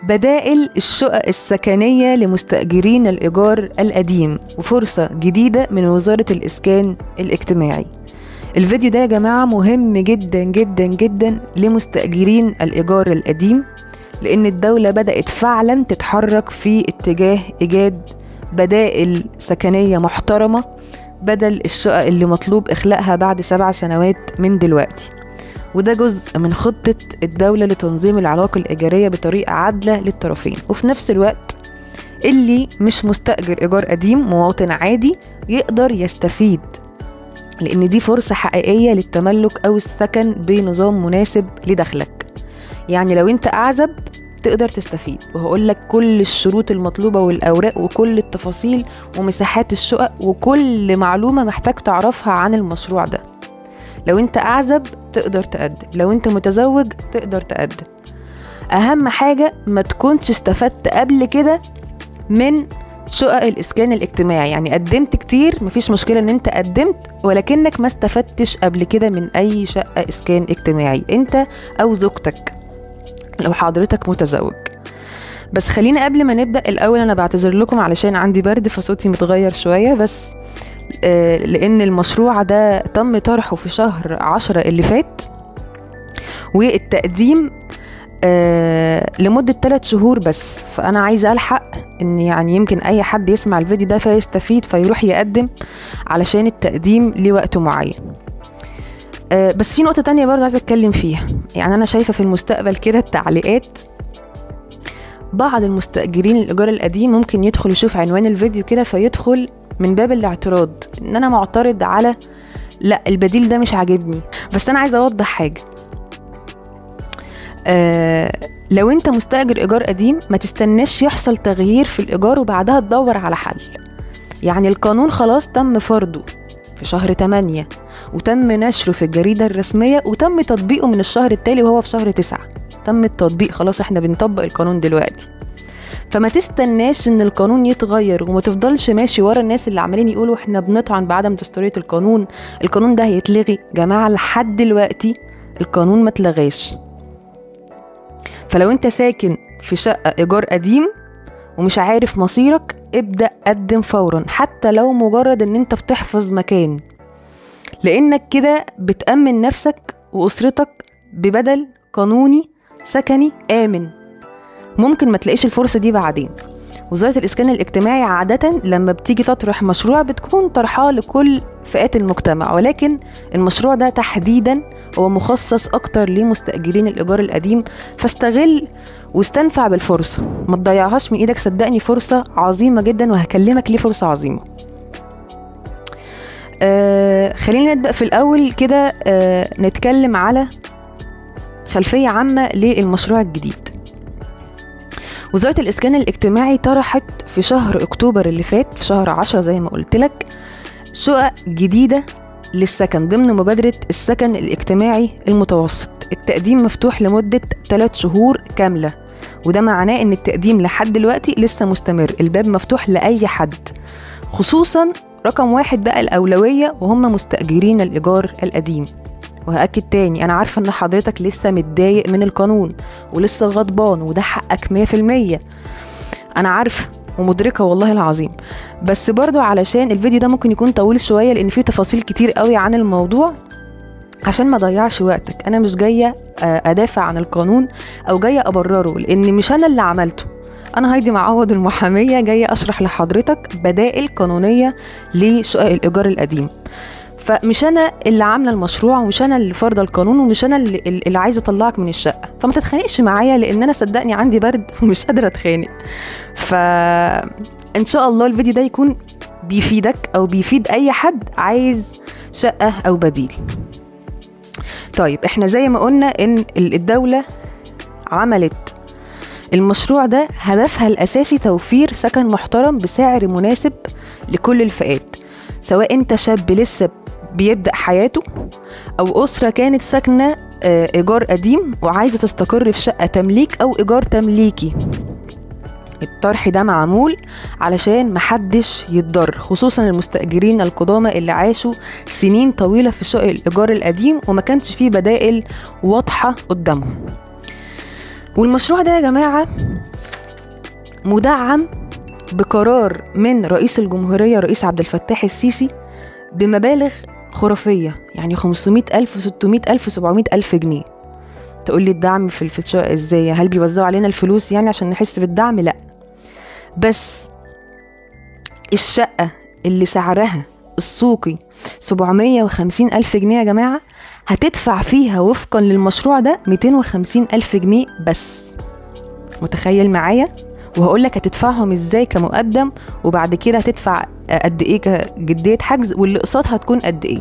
بدائل الشقق السكنية لمستأجرين الإيجار القديم وفرصة جديدة من وزارة الإسكان الاجتماعي. الفيديو ده يا جماعة مهم جدا جدا جدا لمستأجرين الإيجار القديم، لأن الدولة بدأت فعلا تتحرك في اتجاه إيجاد بدائل سكنية محترمة بدل الشقق اللي مطلوب إخلاءها بعد 7 سنوات من دلوقتي. وده جزء من خطة الدولة لتنظيم العلاقة الإيجارية بطريقة عادلة للطرفين، وفي نفس الوقت اللي مش مستأجر إيجار قديم مواطن عادي يقدر يستفيد، لأن دي فرصة حقيقية للتملك أو السكن بنظام مناسب لدخلك. يعني لو أنت أعزب تقدر تستفيد، وهقول لك كل الشروط المطلوبة والأوراق وكل التفاصيل ومساحات الشقق وكل معلومة محتاج تعرفها عن المشروع ده. لو أنت أعزب تقدر تقدم، لو أنت متزوج تقدر تقدم. أهم حاجة ما تكونش استفدت قبل كده من شقق الإسكان الاجتماعي، يعني قدمت كتير مفيش مشكلة ان انت قدمت، ولكنك ما استفدتش قبل كده من اي شقة إسكان اجتماعي انت او زوجتك لو حضرتك متزوج. بس خلينا قبل ما نبدأ الأول أنا بعتذر لكم علشان عندي برد فصوتي متغير شوية، بس لأن المشروع ده تم طرحه في شهر 10 اللي فات، والتقديم لمدة 3 شهور بس. فأنا عايزة ألحق إن يعني يمكن أي حد يسمع الفيديو ده فيستفيد فيروح يقدم، علشان التقديم ليه وقت معين. بس في نقطة تانية برضه عايزة أتكلم فيها. يعني أنا شايفة في المستقبل كده التعليقات، بعض المستأجرين الإيجار القديم ممكن يدخل يشوف عنوان الفيديو كده فيدخل من باب الاعتراض إن أنا معترض على لا البديل ده مش عاجبني. بس أنا عايزة أوضح حاجة، لو انت مستأجر إيجار قديم ما تستناش يحصل تغيير في الإيجار وبعدها تدور على حل. يعني القانون خلاص تم فرضه في شهر 8 وتم نشره في الجريدة الرسمية وتم تطبيقه من الشهر التالي وهو في شهر 9 تم التطبيق، خلاص احنا بنطبق القانون دلوقتي. فما تستناش ان القانون يتغير وما تفضلش ماشي ورا الناس اللي عمالين يقولوا احنا بنطعن بعدم دستورية القانون، القانون ده هيتلغي. جماعة لحد دلوقتي القانون ما اتلغاش. فلو انت ساكن في شقة إيجار قديم ومش عارف مصيرك، ابدأ قدم فورا، حتى لو مجرد ان انت بتحفظ مكان، لانك كده بتأمن نفسك وأسرتك ببدل قانوني سكني آمن. ممكن ما تلاقيش الفرصة دي بعدين. وزارة الإسكان الاجتماعي عادة لما بتيجي تطرح مشروع بتكون طرحاه لكل فئات المجتمع، ولكن المشروع ده تحديدا هو مخصص أكتر لمستأجرين الإيجار القديم، فاستغل واستنفع بالفرصة، ما تضيعهاش من إيدك. صدقني فرصة عظيمة جدا، وهكلمك ليه فرصة عظيمة. خلينا نبدأ في الأول كده نتكلم على خلفية عامة للمشروع الجديد. وزارة الإسكان الاجتماعي طرحت في شهر أكتوبر اللي فات في شهر 10 زي ما قلت لك شقق جديدة للسكن ضمن مبادرة السكن الاجتماعي المتوسط. التقديم مفتوح لمدة 3 شهور كاملة، وده معناه ان التقديم لحد دلوقتي لسه مستمر، الباب مفتوح لأي حد، خصوصا رقم 1 بقى الأولوية وهم مستأجرين الإيجار القديم. وهأكد تاني، أنا عارفة إن حضرتك لسه متضايق من القانون ولسه غضبان، وده حقك 100%، أنا عارفة ومدركة والله العظيم. بس برضو علشان الفيديو ده ممكن يكون طويل شوية لأن فيه تفاصيل كتير قوي عن الموضوع، عشان ما ضيعش وقتك. أنا مش جاية أدافع عن القانون أو جاية أبرره، لأن مش أنا اللي عملته. أنا هايدي معوض المحامية جاية أشرح لحضرتك بدائل قانونية لشقق الإيجار القديم. فمش انا اللي عامله المشروع، ومش انا اللي فرضه القانون، ومش انا اللي عايزه اطلعك من الشقه، فما تتخانقش معايا، لان انا صدقني عندي برد ومش قادره اتخانق. فان شاء الله الفيديو ده يكون بيفيدك او بيفيد اي حد عايز شقه او بديل. طيب احنا زي ما قلنا ان الدوله عملت المشروع ده هدفها الاساسي توفير سكن محترم بسعر مناسب لكل الفئات، سواء انت شاب لسه بيبدأ حياته او اسرة كانت ساكنة ايجار قديم وعايزة تستقر في شقة تمليك او ايجار تمليكي. الطرح ده معمول علشان محدش يتضر، خصوصا المستأجرين القدامى اللي عاشوا سنين طويلة في شقق الايجار القديم وما كانش فيه بدائل واضحة قدامهم. والمشروع ده يا جماعة مدعم بقرار من رئيس الجمهورية رئيس عبد الفتاح السيسي بمبالغ خرافية، يعني 500,000 و600,000 و700,000 جنيه. تقول لي الدعم في الشقة ازاي؟ هل بيوزعوا علينا الفلوس يعني عشان نحس بالدعم؟ لا، بس الشقة اللي سعرها السوقي 750,000 جنيه يا جماعة هتدفع فيها وفقا للمشروع ده 250,000 جنيه بس. متخيل معايا؟ وهقولك هتدفعهم ازاي كمقدم، وبعد كده هتدفع قد ايه كجدية حجز، والاقساط هتكون قد ايه،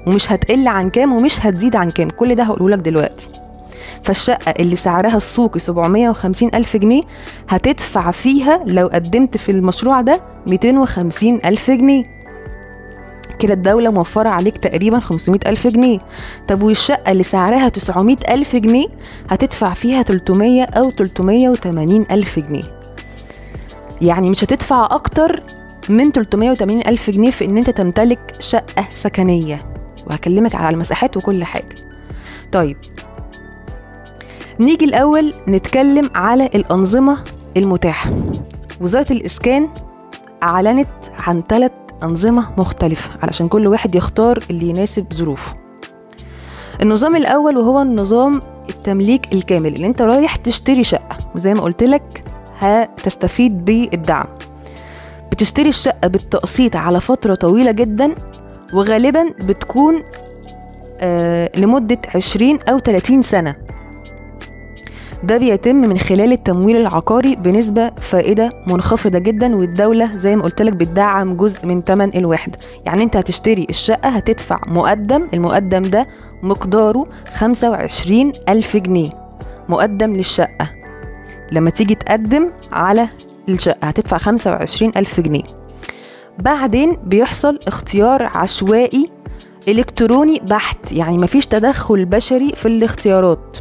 ومش هتقل عن كام ومش هتزيد عن كام. كل ده هقولهولك دلوقتي. فالشقة اللي سعرها السوقي 750,000 جنيه هتدفع فيها لو قدمت في المشروع ده 250,000 جنيه. كده الدولة موفرة عليك تقريبا 500,000 جنيه. طب والشقة اللي سعرها 900,000 جنيه هتدفع فيها 300 أو 380,000 جنيه. يعني مش هتدفع أكتر من 380,000 جنيه في إن أنت تمتلك شقة سكنية، وهكلمك على المساحات وكل حاجة. طيب نيجي الأول نتكلم على الأنظمة المتاحة. وزارة الإسكان أعلنت عن 3 أنظمة مختلفة علشان كل واحد يختار اللي يناسب ظروفه. النظام الأول وهو النظام التمليك الكامل، اللي انت رايح تشتري شقة وزي ما قلت لك هتستفيد بالدعم. بتشتري الشقة بالتقسيط على فترة طويلة جدا، وغالبا بتكون لمدة 20 أو 30 سنة. ده بيتم من خلال التمويل العقاري بنسبة فائدة منخفضة جدا، والدولة زي ما قلت لك بتدعم جزء من ثمن الوحدة. يعني انت هتشتري الشقة هتدفع مقدم، المقدم ده مقداره 25,000 جنيه مقدم للشقة. لما تيجي تقدم على الشقة هتدفع 25,000 جنيه. بعدين بيحصل اختيار عشوائي إلكتروني بحت، يعني مفيش تدخل بشري في الاختيارات.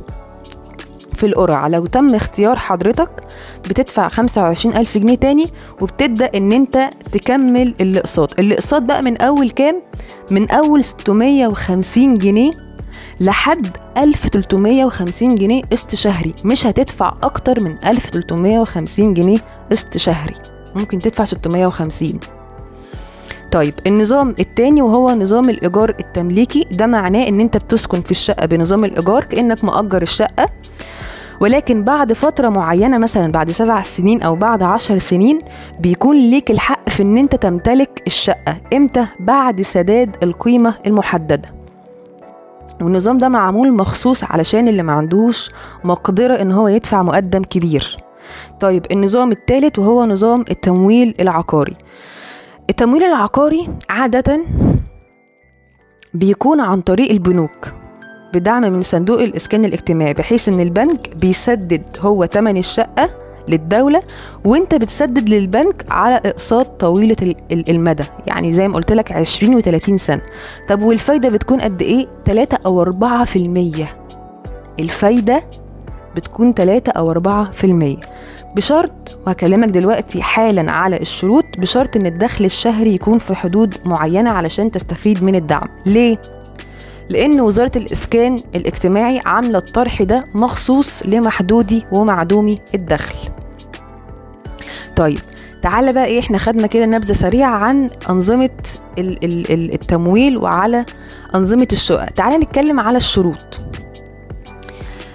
في القرعة لو تم اختيار حضرتك بتدفع 25,000 جنيه تاني، وبتبدأ ان انت تكمل الاقساط. الاقساط بقى من اول كام؟ من اول 650 جنيه لحد 1350 جنيه قسط شهري. مش هتدفع اكتر من 1350 جنيه قسط شهري، ممكن تدفع 650. طيب النظام التاني وهو نظام الإيجار التمليكي، ده معناه ان انت بتسكن في الشقة بنظام الإيجار كأنك مؤجر الشقة، ولكن بعد فترة معينة مثلا بعد 7 سنين أو بعد 10 سنين بيكون ليك الحق في ان انت تمتلك الشقة. امتى؟ بعد سداد القيمة المحددة. والنظام ده معمول مخصوص علشان اللي ما عندوش مقدرة ان هو يدفع مقدم كبير. طيب النظام الثالث وهو نظام التمويل العقاري. التمويل العقاري عادة بيكون عن طريق البنوك بدعم من صندوق الإسكان الاجتماعي، بحيث ان البنك بيسدد هو تمن الشقة للدولة، وانت بتسدد للبنك على اقساط طويلة المدى، يعني زي ما قلت لك 20 و30 سنة. طب والفايدة بتكون قد ايه؟ 3 أو 4%. الفايدة بتكون 3 أو 4%، بشرط، وهكلمك دلوقتي حالا على الشروط، بشرط ان الدخل الشهري يكون في حدود معينة علشان تستفيد من الدعم. ليه؟ لأن وزارة الإسكان الاجتماعي عاملة الطرح ده مخصوص لمحدودي ومعدومي الدخل. طيب تعالى بقى ايه، احنا خدنا كده نبذة سريعة عن أنظمة التمويل وعلى أنظمة الشقق. تعالى نتكلم على الشروط.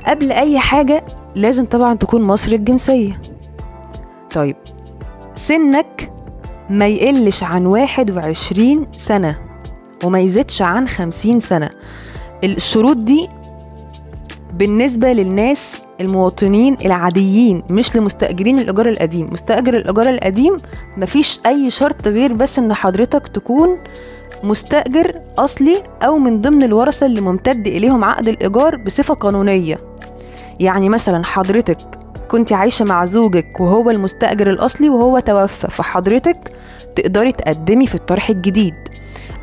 قبل أي حاجة لازم طبعا تكون مصري الجنسية. طيب سنك ما يقلش عن 21 سنة وما يزيدش عن 50 سنة. الشروط دي بالنسبة للناس المواطنين العاديين، مش لمستأجرين الإيجار القديم. مستأجر الإيجار القديم مفيش أي شرط غير بس إن حضرتك تكون مستأجر أصلي أو من ضمن الورثة اللي ممتد إليهم عقد الإيجار بصفة قانونية. يعني مثلا حضرتك كنت عايشة مع زوجك وهو المستأجر الأصلي وهو توفى، فحضرتك تقدري تقدمي في الطرح الجديد.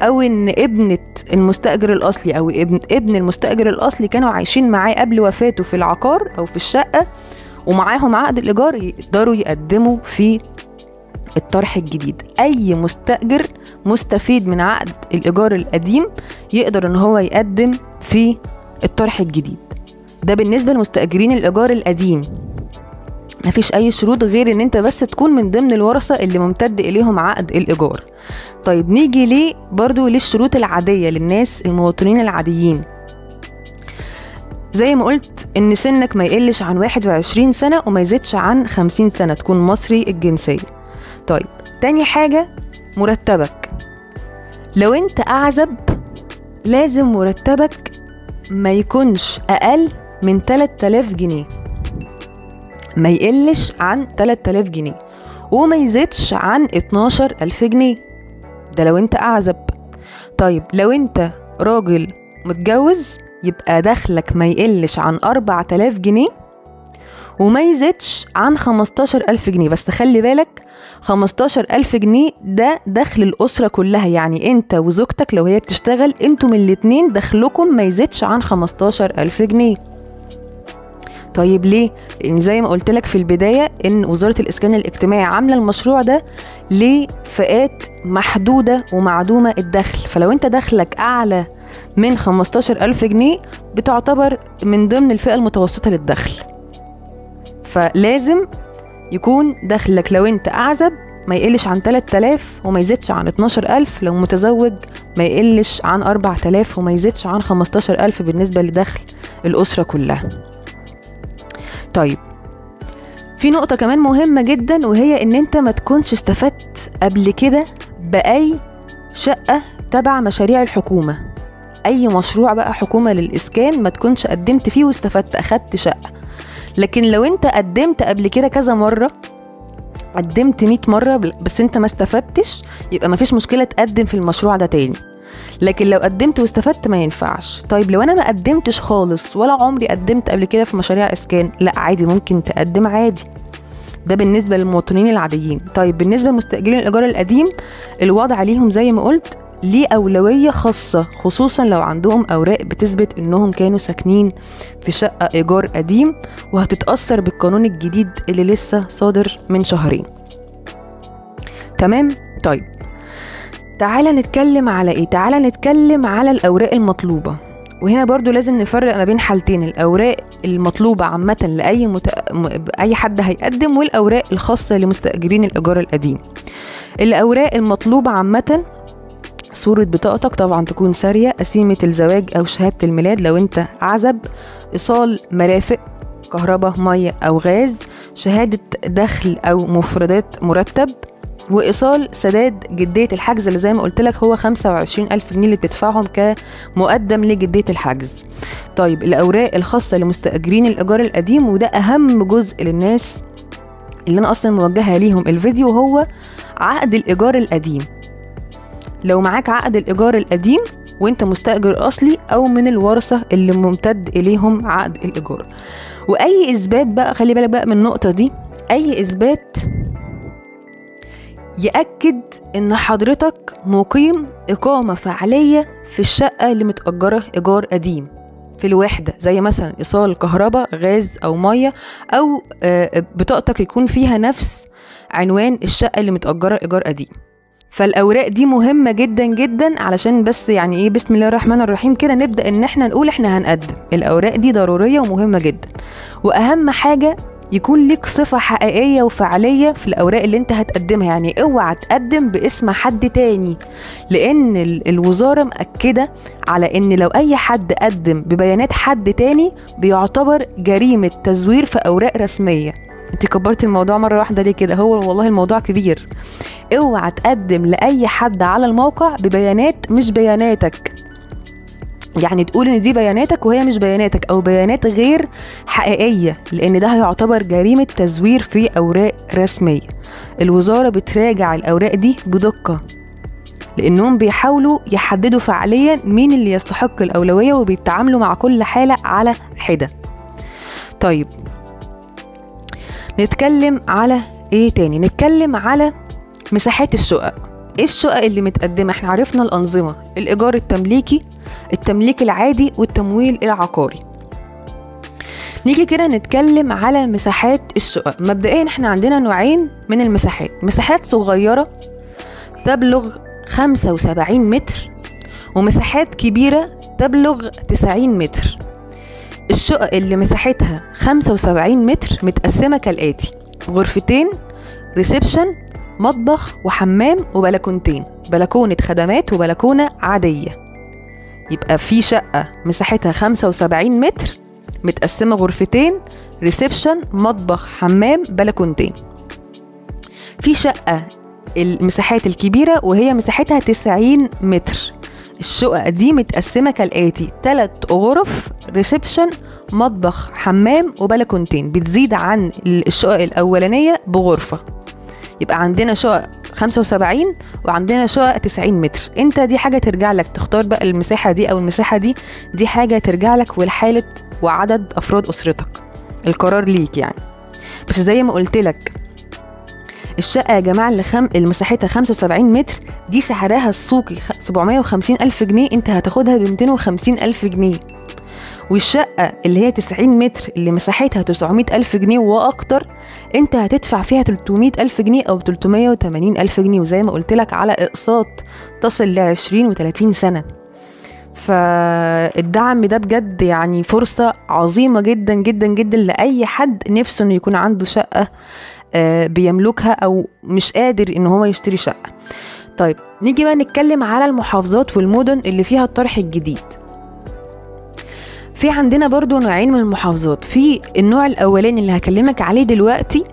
او ان ابنة المستأجر الاصلي او ابن المستأجر الاصلي كانوا عايشين معاه قبل وفاته في العقار او في الشقة ومعاهم عقد الايجار، يقدروا يقدموا في الطرح الجديد. اي مستأجر مستفيد من عقد الايجار القديم يقدر ان هو يقدم في الطرح الجديد. ده بالنسبة لمستأجرين الايجار القديم. مفيش اي شروط غير ان انت بس تكون من ضمن الورثة اللي ممتد اليهم عقد الايجار. طيب نيجي ليه برضو للشروط العادية للناس المواطنين العاديين. زي ما قلت ان سنك ما يقلش عن 21 سنة وما يزيدش عن 50 سنة، تكون مصري الجنسية. طيب تاني حاجة مرتبك. لو انت اعزب لازم مرتبك ما يكونش اقل من 3000 جنيه، ما يقلش عن 3000 جنيه وما يزيدش عن 12000 جنيه، ده لو انت اعزب. طيب لو انت راجل متجوز يبقى دخلك ما يقلش عن 4000 جنيه وما يزيدش عن 15000 جنيه. بس خلي بالك 15000 جنيه ده دخل الأسرة كلها، يعني انت وزوجتك لو هي بتشتغل انتم الاتنين دخلكم ما يزيدش عن 15000 جنيه. طيب ليه؟ لأن زي ما قلت لك في البداية إن وزارة الإسكان الاجتماعي عاملة المشروع ده لفئات محدودة ومعدومة الدخل، فلو أنت دخلك أعلى من 15000 جنيه بتعتبر من ضمن الفئة المتوسطة للدخل. فلازم يكون دخلك لو أنت أعزب ما يقلش عن 3000 وما يزيدش عن 12000، لو متزوج ما يقلش عن 4000 وما يزيدش عن 15000 بالنسبة لدخل الأسرة كلها. طيب في نقطة كمان مهمة جدا، وهي ان انت ما تكونش استفدت قبل كده بأي شقة تبع مشاريع الحكومة. اي مشروع بقى حكومة للإسكان ما تكونش قدمت فيه واستفدت اخدت شقة. لكن لو انت قدمت قبل كده كذا مرة، قدمت 100 مرة بس انت ما استفدتش، يبقى ما فيش مشكلة تقدم في المشروع ده تاني. لكن لو قدمت واستفدت ما ينفعش. طيب لو انا ما قدمتش خالص ولا عمري قدمت قبل كده في مشاريع اسكان، لا عادي ممكن تقدم عادي، ده بالنسبه للمواطنين العاديين. طيب بالنسبه لمستاجرين الايجار القديم الوضع ليهم زي ما قلت ليه اولويه خاصه، خصوصا لو عندهم اوراق بتثبت انهم كانوا ساكنين في شقه ايجار قديم وهتتاثر بالقانون الجديد اللي لسه صادر من شهرين. تمام. طيب تعالى نتكلم على ايه؟ تعالى نتكلم على الاوراق المطلوبة. وهنا برضو لازم نفرق ما بين حالتين، الاوراق المطلوبة عامة لأي اي حد هيقدم، والاوراق الخاصة لمستأجرين الايجار القديم. الاوراق المطلوبة عامة صورة بطاقتك طبعا تكون سارية، قسيمة الزواج او شهادة الميلاد لو انت عزب، ايصال مرافق كهرباء مية او غاز، شهادة دخل او مفردات مرتب، وإيصال سداد جدية الحجز اللي زي ما قلت لك هو 25000 جنيه اللي بتدفعهم كمقدم لجدية الحجز. طيب الأوراق الخاصة لمستأجرين الإيجار القديم، وده أهم جزء للناس اللي أنا أصلا موجهة ليهم الفيديو، هو عقد الإيجار القديم. لو معاك عقد الإيجار القديم وانت مستأجر أصلي أو من الورثة اللي ممتد إليهم عقد الإيجار، وأي إثبات بقى، خلي بالك بقى من النقطة دي، أي إثبات يأكد ان حضرتك مقيم إقامة فعلية في الشقة اللي متأجرة إيجار قديم في الوحدة، زي مثلا إيصال كهرباء غاز أو مية، أو بطاقتك يكون فيها نفس عنوان الشقة اللي متأجرة إيجار قديم. فالأوراق دي مهمة جدا جدا، علشان بس يعني ايه بسم الله الرحمن الرحيم كده نبدأ ان احنا نقول احنا هنقدم. الأوراق دي ضرورية ومهمة جدا، وأهم حاجة يكون ليك صفة حقيقية وفعالية في الأوراق اللي انت هتقدمها. يعني اوعى تقدم باسم حد تاني، لأن الوزارة مأكدة على ان لو أي حد قدم ببيانات حد تاني بيعتبر جريمة تزوير في أوراق رسمية. انت كبرت الموضوع مرة واحدة ليه كده؟ هو والله الموضوع كبير. اوعى تقدم لأي حد على الموقع ببيانات مش بياناتك، يعني تقول ان دي بياناتك وهي مش بياناتك، او بيانات غير حقيقية، لان ده هيعتبر جريمة تزوير في اوراق رسمية. الوزارة بتراجع الاوراق دي بدقة، لانهم بيحاولوا يحددوا فعليا مين اللي يستحق الاولوية، وبيتعاملوا مع كل حالة على حدة. طيب نتكلم على ايه تاني؟ نتكلم على مساحات الشقق. ايه الشقق اللي متقدمة؟ احنا عرفنا الانظمة، الايجار التمليكي، التمليك العادي، والتمويل العقاري. نيجي كده نتكلم على مساحات الشقق. مبدئيا احنا عندنا نوعين من المساحات، مساحات صغيرة تبلغ 75 متر، ومساحات كبيرة تبلغ 90 متر. الشقق اللي مساحتها 75 متر متقسمة كالآتي: غرفتين، ريسبشن، مطبخ وحمام وبلكونتين، بلكونة خدمات وبلكونة عادية. يبقى في شقة مساحتها 75 متر متقسمة غرفتين، ريسبشن، مطبخ، حمام، بلكونتين. في شقة المساحات الكبيرة وهي مساحتها 90 متر، الشقق دي متقسمة كالآتي: 3 غرف، ريسبشن، مطبخ، حمام وبلكونتين، بتزيد عن الشقق الأولانية بغرفة. يبقى عندنا شقق 75 وعندنا شقق 90 متر. انت دي حاجة ترجع لك، تختار بقى المساحة دي او المساحة دي حاجة ترجع لك ولحالة وعدد افراد اسرتك، القرار ليك يعني. بس زي ما قلت لك الشقة يا جماعة اللي مساحتها 75 متر دي سعرها السوقي 750,000 جنيه، انت هتاخدها ب 250,000 جنيه. والشقة اللي هي 90 متر اللي مساحتها 900,000 جنيه وأكتر انت هتدفع فيها 300,000 جنيه أو 380,000 جنيه، وزي ما قلت لك على إقساط تصل ل20 و30 سنة. فالدعم ده بجد يعني فرصة عظيمة جدا جدا جدا لأي حد نفسه انه يكون عنده شقة بيملكها أو مش قادر ان هو يشتري شقة. طيب نيجي بقى نتكلم على المحافظات والمدن اللي فيها الطرح الجديد. في عندنا برضو نوعين من المحافظات. في النوع الاولاني اللي هكلمك عليه دلوقتي،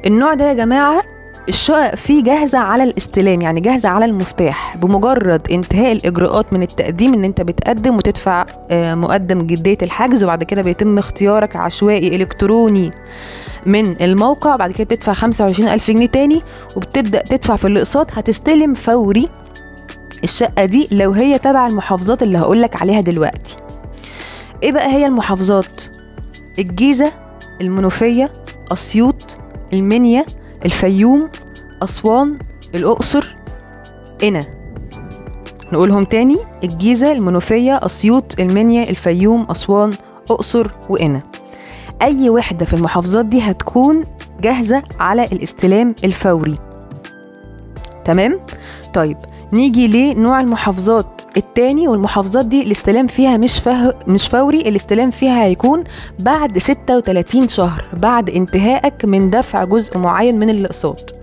النوع ده يا جماعة الشقق فيه جاهزة على الاستلام، يعني جاهزة على المفتاح بمجرد انتهاء الاجراءات من التقديم، ان انت بتقدم وتدفع مقدم جدية الحجز، وبعد كده بيتم اختيارك عشوائي الكتروني من الموقع، بعد كده بتدفع 25,000 جنيه تاني وبتبدأ تدفع في الاقساط، هتستلم فوري الشقة دي لو هي تبع المحافظات اللي هقولك عليها دلوقتي. ايه بقى هي المحافظات؟ الجيزة، المنوفية، أسيوط، المنيا، الفيوم، أسوان، الأقصر، قنا. نقولهم تاني: الجيزة، المنوفية، أسيوط، المنيا، الفيوم، أسوان، أقصر وقنا. أي وحدة في المحافظات دي هتكون جاهزة على الاستلام الفوري. تمام؟ طيب نيجي لنوع المحافظات التاني، والمحافظات دي الاستلام فيها مش فوري، الاستلام فيها هيكون بعد 36 شهر بعد انتهائك من دفع جزء معين من الاقساط،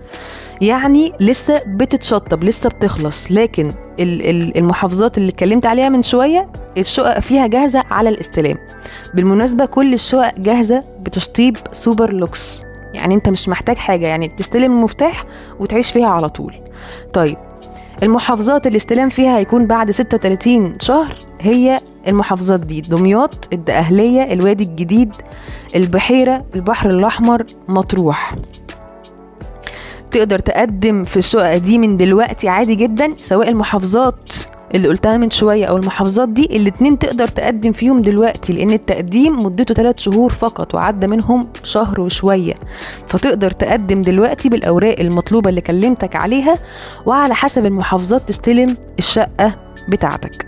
يعني لسه بتتشطب، لسه بتخلص. لكن المحافظات اللي اتكلمت عليها من شوية الشقق فيها جاهزة على الاستلام. بالمناسبة كل الشقق جاهزة بتشطيب سوبر لوكس، يعني انت مش محتاج حاجة، يعني تستلم المفتاح وتعيش فيها على طول. طيب المحافظات اللي الاستلام فيها هيكون بعد 36 شهر هي المحافظات دي: دمياط، الدقهلية، الوادي الجديد، البحيرة، البحر الأحمر، مطروح. تقدر تقدم في الشقق دي من دلوقتي عادي جدا، سواء المحافظات اللي قلتها من شوية أو المحافظات دي، الاتنين تقدر تقدم فيهم دلوقتي، لأن التقديم مدته 3 شهور فقط وعدى منهم شهر وشوية. فتقدر تقدم دلوقتي بالأوراق المطلوبة اللي كلمتك عليها، وعلى حسب المحافظات تستلم الشقة بتاعتك.